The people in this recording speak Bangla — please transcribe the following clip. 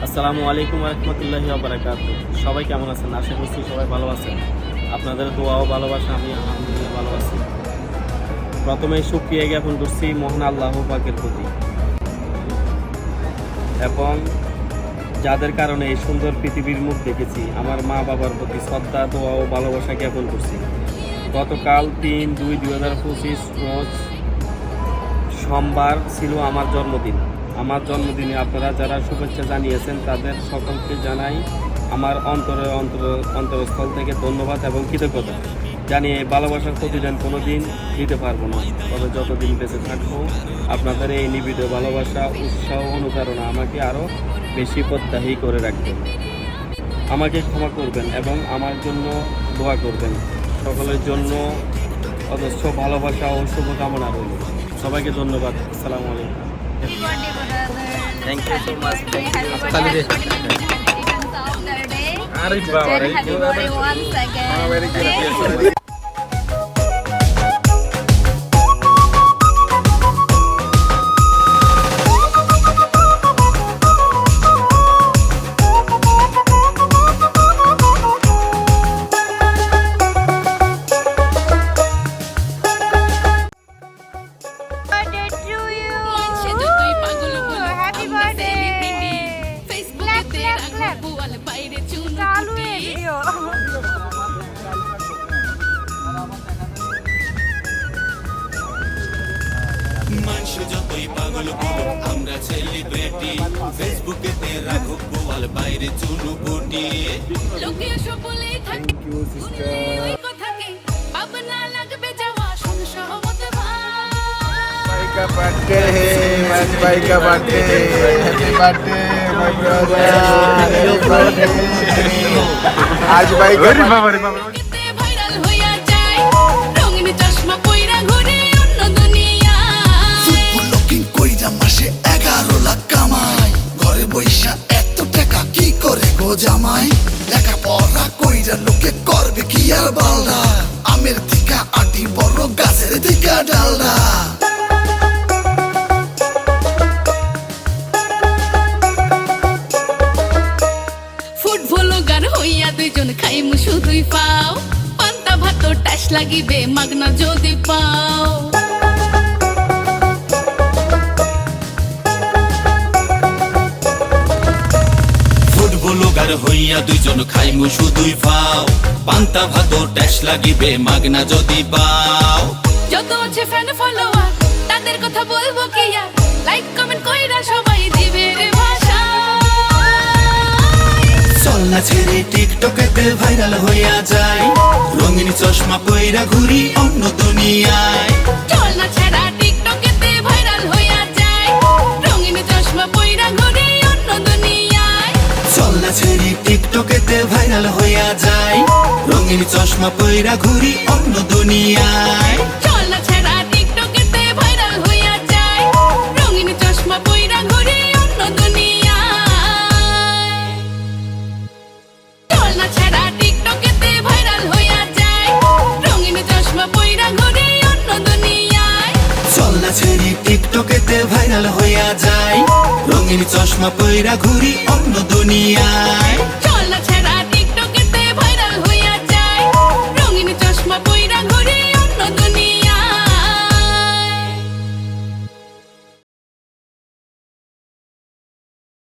আসসালামু আলাইকুম রহমতুল্লাহি ওয়া বারাকাতুহু। সবাই কেমন আছেন? আশা করছি সবাই ভালো আছেন। আপনাদের দোয়া ও ভালোবাসা আমি আলহামদুলিল্লাহ ভালো আছি। প্রথমেই শুকরিয়া জ্ঞাপন করছি মহান আল্লাহ পাকের প্রতি, এবং যাদের কারণে এই সুন্দর পৃথিবীর মুখ দেখেছি, আমার মা বাবার প্রতি শ্রদ্ধা, দোয়া ও ভালোবাসা জ্ঞাপন করছি। গতকাল ৩/২/২০২৫ রোজ সোমবার ছিল আমার জন্মদিন। আমার জন্মদিনে আপনারা যারা শুভেচ্ছা জানিয়েছেন তাদের সকলকে জানাই আমার অন্তরস্থল থেকে ধন্যবাদ এবং কৃতজ্ঞতা জানিয়ে ভালোবাসার প্রতিদান কোনো দিন দিতে পারবো না, তবে যতদিন বেঁচে থাকবো আপনাদের এই নিবিড় ভালোবাসা, উৎসাহ, অনুপ্রেরণা আমাকে আরও বেশি প্রত্যাহী করে রাখবেন। আমাকে ক্ষমা করবেন এবং আমার জন্য দোয়া করবেন। সকলের জন্য অজস্র ভালোবাসা ও শুভকামনা রইল। সবাইকে ধন্যবাদ। আসসালামু আলাইকুম। Thank you so much. Happy birthday once again. মানুষ যতই পাগল বলো আমরা সেলিব্রিটি, ফেসবুকে তে রাখো গোয়াল বাইরে চুনু বুটি। লোকে সকলেই থাকে ওই কথাকে ভাবনা লাগবে যাওয়া সংসার হতে भाई का बर्थडे है, आज भाई का birthday, happy birthday my brother, happy birthday. आज भाई का এতে ভাইরাল হইয়া যায়, রঙিন চশমা পইরা ঘুরে অন্য দুনিয়ায়। লুকিং কইরা মাসে 11 লাখ কামাই, ঘরে বইসা এত টাকা কি করে গো জামাই? লেখাপড়া কইরা লোকে করবে কি আর বালদা, আমের থেকে আটি বড় গাছের থেকে ডালদা। ফুটবল গান হইয়া দুইজন খাইমু শুধুই পাও, পান্তা ভাত টাস লাগিবে মাগনা যদি পাও। ফুটবলার হইয়া দুইজন খাইমু শুধুই পাও, পান্তা ভাত ট্যাশ লাগিবে মাগনা যদি পাও। যত আছে ফ্যান ফলোয়ার তাদের কথা বলবো কি আর, লাইক কমেন্ট কইরা সবাই দিবে রে ভাষা। চল না ছেড়ে টিকটকেতে ভাইরাল হইয়া যায়, রঙিন চশমা পইরা ঘুরি অন্য দুনিয়ায়। চল না ছাড়া টিকটকেতে ভাইরাল হইয়া যায়, রঙিন চশমা পইরা ঘুরে অন্য দুনিয়ায়। চল না ছেড়ে টিকটকেতে ভাইরাল হইয়া যায়, রঙিন চশমা পইরা ঘুরি অন্য দুনিয়ায়। চল না ছাড়া টিকটকেতে ভাইরাল হইয়া যায়, রঙিন চশমা পইরা ঘুরে অন্য দুনিয়ায়। চল না ছাড়া টিকটকেতে ভাইরাল হইয়া যায়, রঙিন চশমা পইরা ঘুরে অন্য দুনিয়ায়। চল না ছেড়ে টিকটকেতে ভাইরাল হইয়া যায়, রঙিন চশমা পইরা ঘুরি অন্য দুনিয়ায়।